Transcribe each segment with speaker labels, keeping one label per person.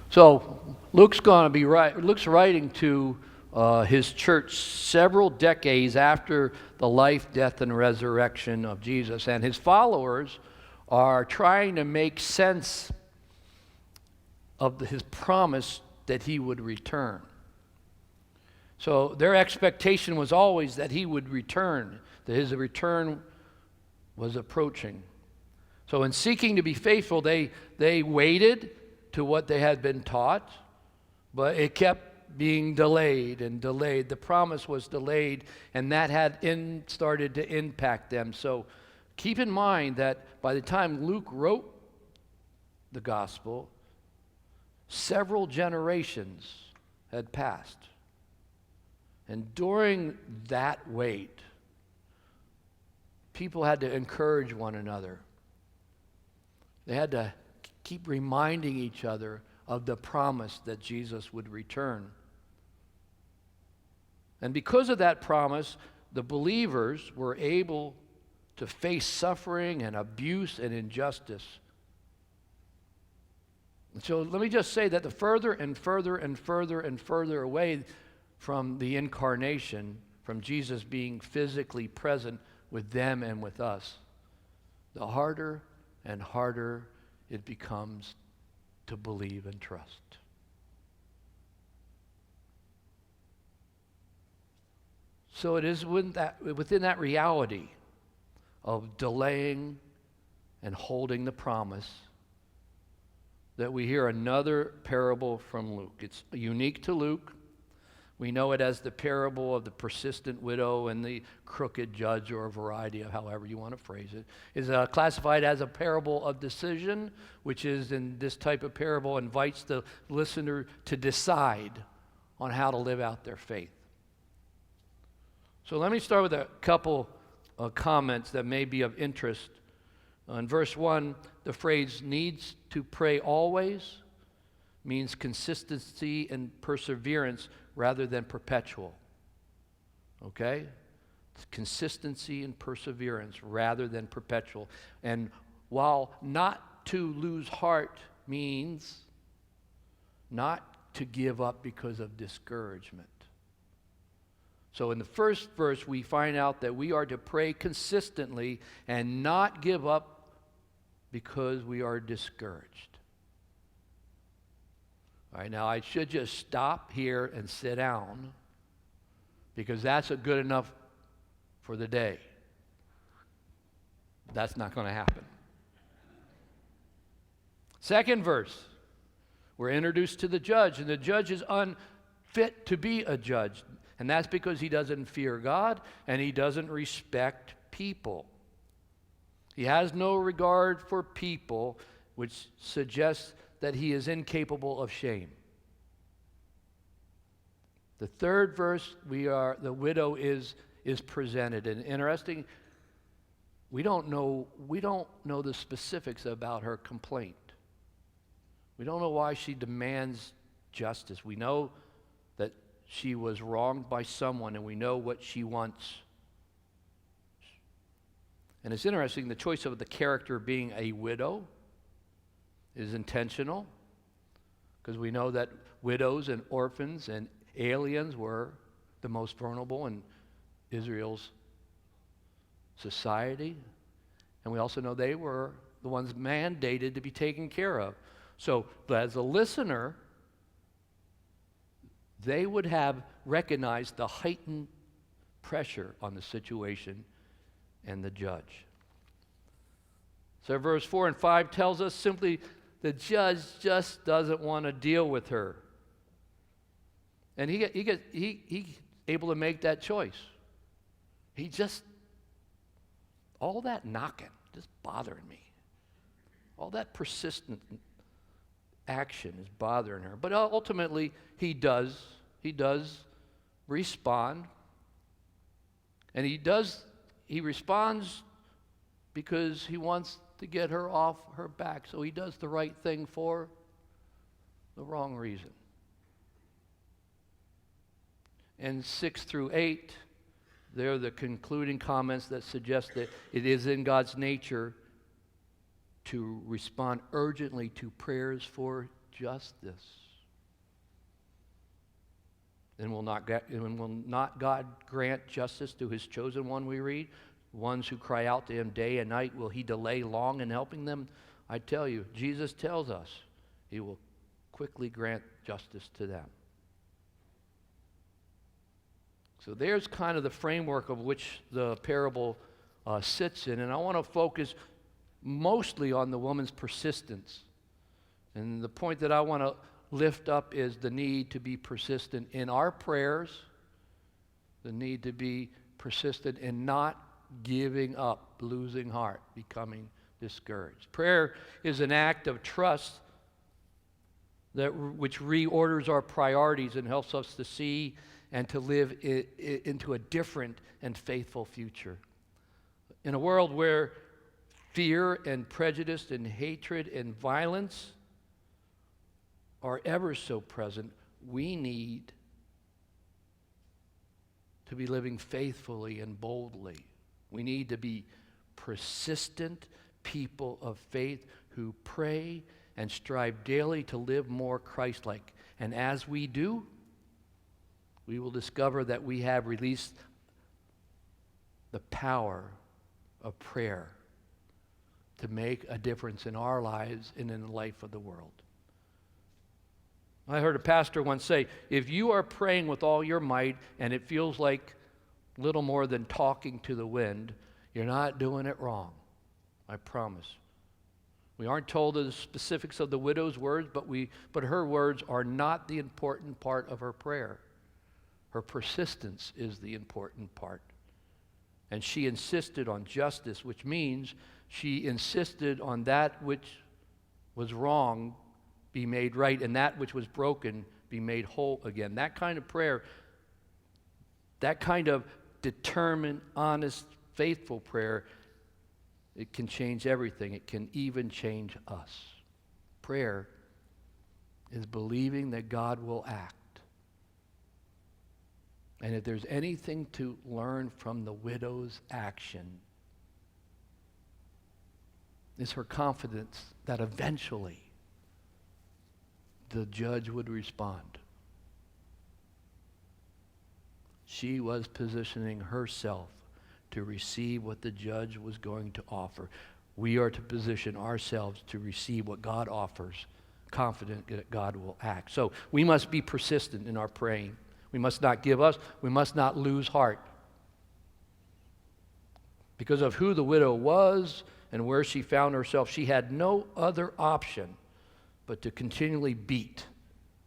Speaker 1: So Luke's writing to his church several decades after the life, death, and resurrection of Jesus. And his followers are trying to make sense of his promise that he would return. So their expectation was always that he would return, that his return was approaching. So in seeking to be faithful, they waited to what they had been taught, but it kept being delayed and delayed. The promise was delayed, and that had started to impact them. So keep in mind that by the time Luke wrote the gospel, several generations had passed. And during that wait, people had to encourage one another. They had to keep reminding each other of the promise that Jesus would return. And because of that promise, the believers were able to face suffering and abuse and injustice. And so let me just say that the further and further and further and further away from the incarnation, from Jesus being physically present with them and with us, the harder and harder it becomes to believe and trust. So it is within that reality of delaying and holding the promise that we hear another parable from Luke. It's unique to Luke. We know it as the parable of the persistent widow and the crooked judge, or a variety of however you want to phrase it. It's classified as a parable of decision, which is, in this type of parable, invites the listener to decide on how to live out their faith. So let me start with a couple of comments that may be of interest. In verse 1, the phrase "needs to pray always" means consistency and perseverance rather than perpetual. Okay? It's consistency and perseverance rather than perpetual. And while not to lose heart means not to give up because of discouragement. So in the first verse, we find out that we are to pray consistently and not give up because we are discouraged. All right, now I should just stop here and sit down because that's good enough for the day. That's not going to happen. Second verse, we're introduced to the judge, and the judge is unfit to be a judge. And that's because he doesn't fear God and he doesn't respect people. He has no regard for people, which suggests that he is incapable of shame. The third verse, the widow is presented. And interesting, we don't know the specifics about her complaint. We don't know why she demands justice. We know that she was wronged by someone, and we know what she wants. And it's interesting, the choice of the character being a widow is intentional, because we know that widows and orphans and aliens were the most vulnerable in Israel's society. And we also know they were the ones mandated to be taken care of. So, but as a listener, they would have recognized the heightened pressure on the situation and the judge. So verse 4 and 5 tells us simply the judge just doesn't want to deal with her. And he's able to make that choice. All that knocking just bothering me. All that persistent action is bothering her. But ultimately, he does respond. And he responds because he wants to get her off her back. So he does the right thing for the wrong reason. And 6 through 8, they're the concluding comments that suggest that it is in God's nature to respond urgently to prayers for justice. And will not God grant justice to his chosen one, we read? Ones who cry out to him day and night, will he delay long in helping them? I tell you, Jesus tells us he will quickly grant justice to them. So there's kind of the framework of which the parable sits in, and I want to focus mostly on the woman's persistence. And the point that I want to lift up is the need to be persistent in our prayers, the need to be persistent in not giving up, losing heart, becoming discouraged. Prayer is an act of trust which reorders our priorities and helps us to see and to live into a different and faithful future. In a world where fear and prejudice and hatred and violence are ever so present, we need to be living faithfully and boldly. We need to be persistent people of faith who pray and strive daily to live more Christ-like. And as we do, we will discover that we have released the power of prayer to make a difference in our lives and in the life of the world. I heard a pastor once say, if you are praying with all your might and it feels like little more than talking to the wind, you're not doing it wrong. I promise. We aren't told the specifics of the widow's words, but her words are not the important part of her prayer. Her persistence is the important part. And she insisted on justice, which means she insisted on that which was wrong be made right, and that which was broken be made whole again. That kind of prayer, that kind of determined, honest, faithful prayer, it can change everything. It can even change us. Prayer is believing that God will act. And if there's anything to learn from the widow's action, it's her confidence that eventually the judge would respond. She was positioning herself to receive what the judge was going to offer. We are to position ourselves to receive what God offers, confident that God will act. So we must be persistent in our praying. We must not give up. We must not lose heart. Because of who the widow was and where she found herself, she had no other option but to continually beat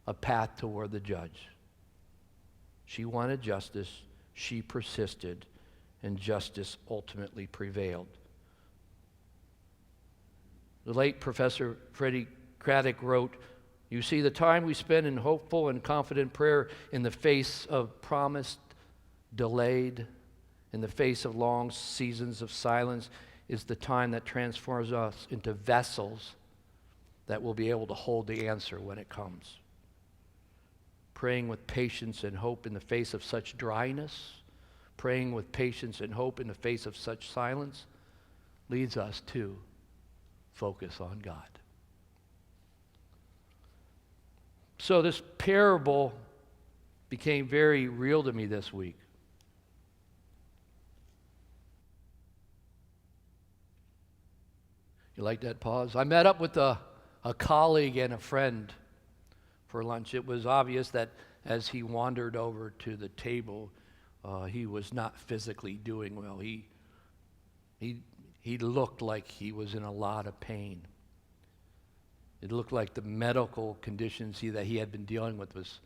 Speaker 1: a path toward the judge. She wanted justice, she persisted, and justice ultimately prevailed. The late Professor Freddie Craddock wrote, "You see, the time we spend in hopeful and confident prayer in the face of promised, delayed, in the face of long seasons of silence is the time that transforms us into vessels that will be able to hold the answer when it comes. Praying with patience and hope in the face of such dryness, praying with patience and hope in the face of such silence, leads us to focus on God." So this parable became very real to me this week. You like that pause? I met up with a colleague and a friend for lunch. It was obvious that as he wandered over to the table, he was not physically doing well. He looked like he was in a lot of pain. It looked like the medical conditions that he had been dealing with was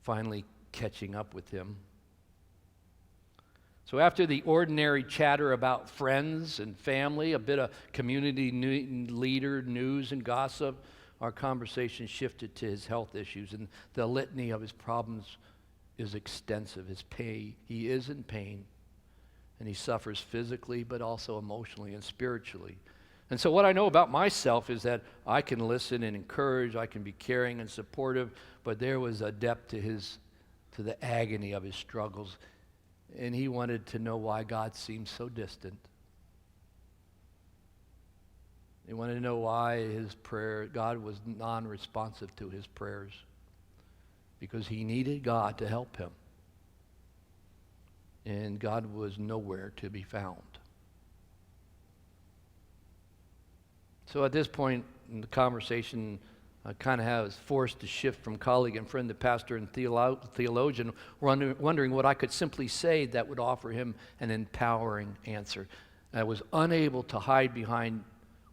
Speaker 1: finally catching up with him. So after the ordinary chatter about friends and family, a bit of community leader news and gossip, our conversation shifted to his health issues, and the litany of his problems is extensive. He is in pain, and he suffers physically, but also emotionally and spiritually. And so what I know about myself is that I can listen and encourage, I can be caring and supportive, but there was a depth to the agony of his struggles. And he wanted to know why God seemed so distant. He wanted to know why God was non-responsive to his prayers. Because he needed God to help him. And God was nowhere to be found. So at this point in the conversation, I kind of was forced to shift from colleague and friend to pastor and theologian, wondering what I could simply say that would offer him an empowering answer. I was unable to hide behind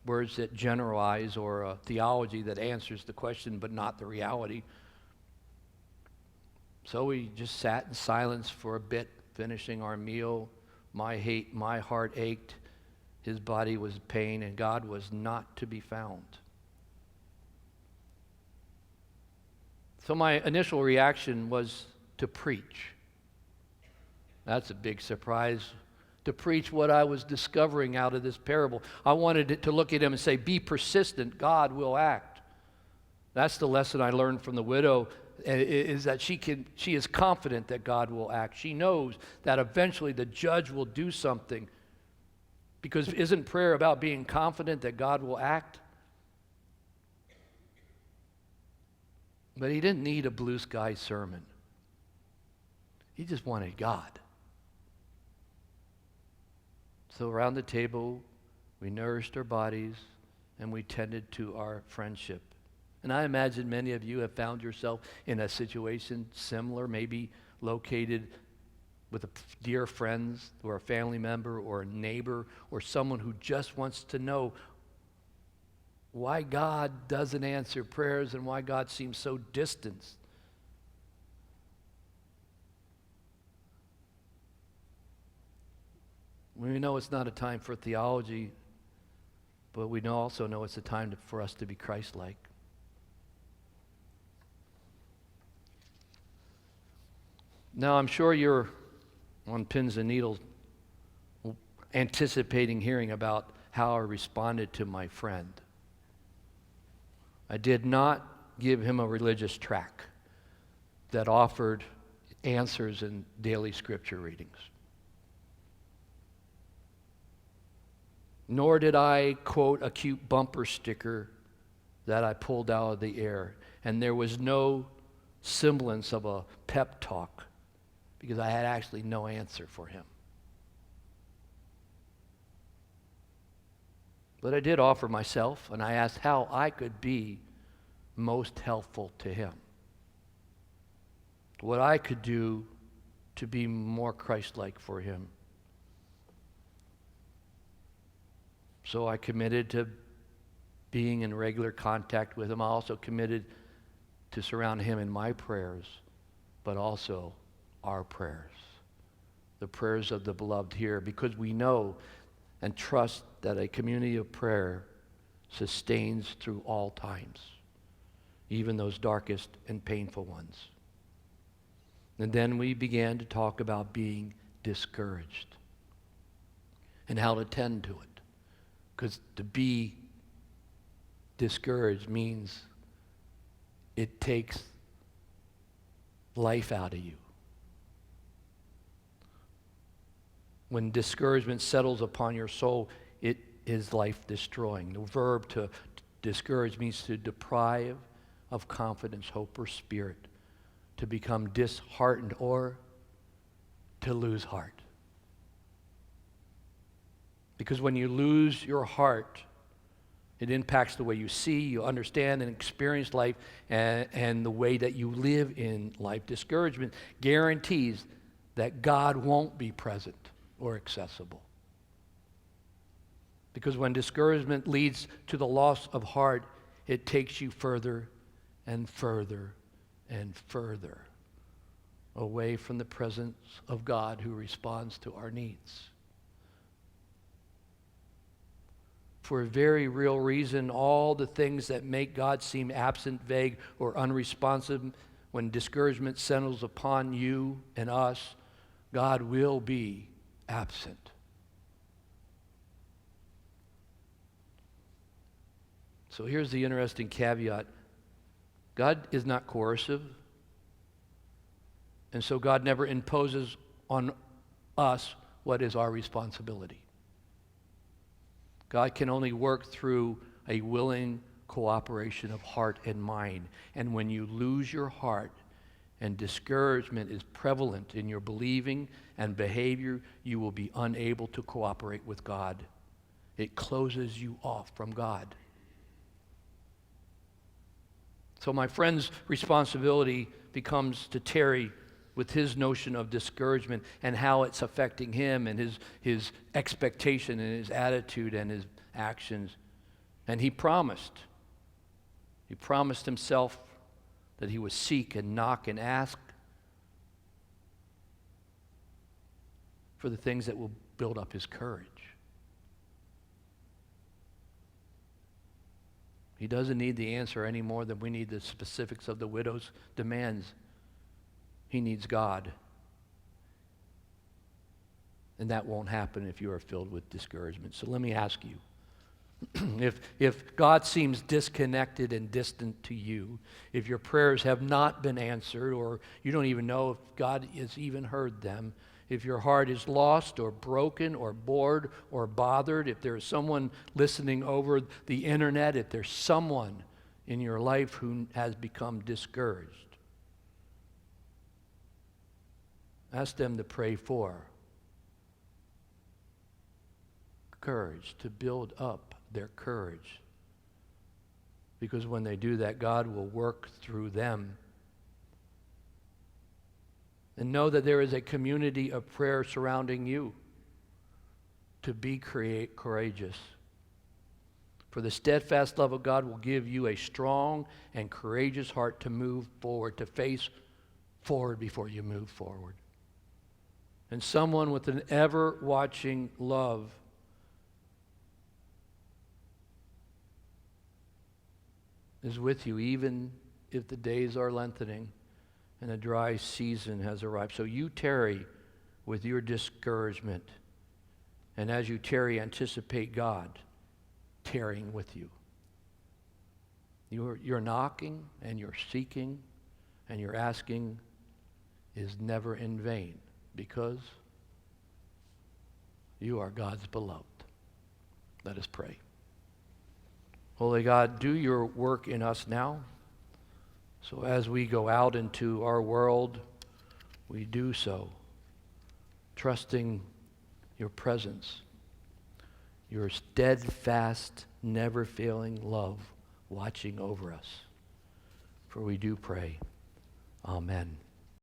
Speaker 1: words that generalize or a theology that answers the question but not the reality. So we just sat in silence for a bit, finishing our meal. My heart ached. His body was in pain, and God was not to be found. So my initial reaction was to preach. That's a big surprise. To preach what I was discovering out of this parable. I wanted it to look at him and say, be persistent, God will act. That's the lesson I learned from the widow, is that she is confident that God will act. She knows that eventually the judge will do something. Because isn't prayer about being confident that God will act? But he didn't need a blue sky sermon. He just wanted God. So around the table, we nourished our bodies and we tended to our friendship. And I imagine many of you have found yourself in a situation similar, maybe located with dear friends or a family member or a neighbor or someone who just wants to know why God doesn't answer prayers and why God seems so distant. We know it's not a time for theology, but we also know it's a time for us to be Christ-like. Now, I'm sure you're on pins and needles anticipating hearing about how I responded to my friend. I did not give him a religious tract that offered answers in daily scripture readings. Nor did I quote a cute bumper sticker that I pulled out of the air. And there was no semblance of a pep talk because I had actually no answer for him. But I did offer myself, and I asked how I could be most helpful to him. What I could do to be more Christ-like for him. So I committed to being in regular contact with him. I also committed to surround him in my prayers, but also our prayers, the prayers of the beloved here, because we know and trust that a community of prayer sustains through all times, even those darkest and painful ones. And then we began to talk about being discouraged and how to tend to it. Because to be discouraged means it takes life out of you. When discouragement settles upon your soul, it is life-destroying. The verb to discourage means to deprive of confidence, hope, or spirit, to become disheartened or to lose heart. Because when you lose your heart, it impacts the way you see, you understand, and experience life, and the way that you live in life. Discouragement guarantees that God won't be present or accessible. Because when discouragement leads to the loss of heart, it takes you further and further and further away from the presence of God who responds to our needs. For a very real reason, all the things that make God seem absent, vague, or unresponsive, when discouragement settles upon you and us, God will be absent. So here's the interesting caveat. God is not coercive, and so God never imposes on us what is our responsibility. God can only work through a willing cooperation of heart and mind. And when you lose your heart and discouragement is prevalent in your believing and behavior, you will be unable to cooperate with God. It closes you off from God. So my friend's responsibility becomes to tarry with his notion of discouragement and how it's affecting him and his expectation and his attitude and his actions. And he promised himself that he would seek and knock and ask for the things that will build up his courage. He doesn't need the answer any more than we need the specifics of the widow's demands. He needs God. And that won't happen if you are filled with discouragement. So let me ask you, if God seems disconnected and distant to you, if your prayers have not been answered, or you don't even know if God has even heard them, if your heart is lost or broken or bored or bothered, if there's someone listening over the internet, if there's someone in your life who has become discouraged, ask them to pray for courage, to build up their courage. Because when they do that, God will work through them. And know that there is a community of prayer surrounding you to be courageous. For the steadfast love of God will give you a strong and courageous heart to move forward, to face forward before you move forward. And someone with an ever-watching love is with you, even if the days are lengthening and a dry season has arrived. So you tarry with your discouragement. And as you tarry, anticipate God tarrying with you. You're knocking and you're seeking and you're asking is never in vain, because you are God's beloved. Let us pray. Holy God, do your work in us now. So as we go out into our world, we do so trusting your presence, your steadfast, never-failing love watching over us. For we do pray. Amen.